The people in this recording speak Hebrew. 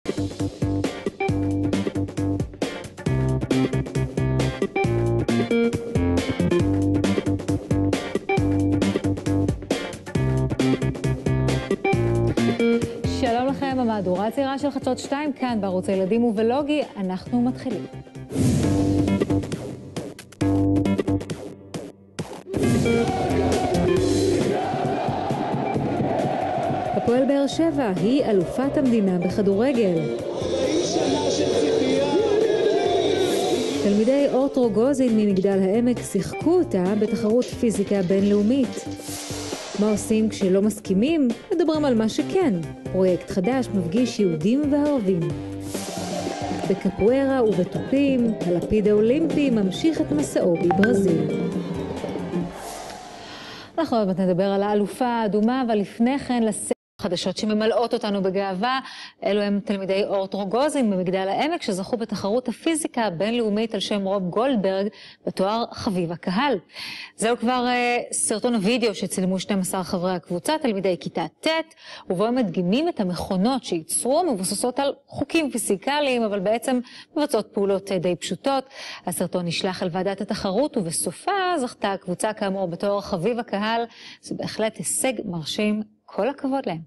שלום לכם, המהדורה הצעירה של חדשות 2 כאן בערוץ הילדים ובלוגי, אנחנו מתחילים. הפועל באר שבע היא אלופת המדינה בכדורגל. תלמידי אורט רוגוזין ממגדל העמק שיחקו אותה בתחרות פיזיקה בינלאומית. מה עושים כשלא מסכימים? מדברים על מה שכן. פרויקט חדש מפגיש יהודים וערבים. בקפוארה ובתופים, הלפיד האולימפי ממשיך את מסעו בברזיל. אנחנו עוד נדבר על האלופה האדומה, אבל לפני כן חדשות שממלאות אותנו בגאווה. אלו הם תלמידי אורט רוגוזין במגדל העמק שזכו בתחרות הפיזיקה הבינלאומית על שם רוב גולדברג בתואר חביב הקהל. זהו כבר סרטון הוידאו שצילמו 12 חברי הקבוצה, תלמידי כיתה ט', ובו הם מדגימים את המכונות שייצרו, מבוססות על חוקים פיזיקליים, אבל בעצם מבצעות פעולות די פשוטות. הסרטון נשלח על ועדת התחרות, ובסופה זכתה הקבוצה כאמור בתואר חביב הקהל. זה בהחלט הישג מרשים. כל הכבוד להם.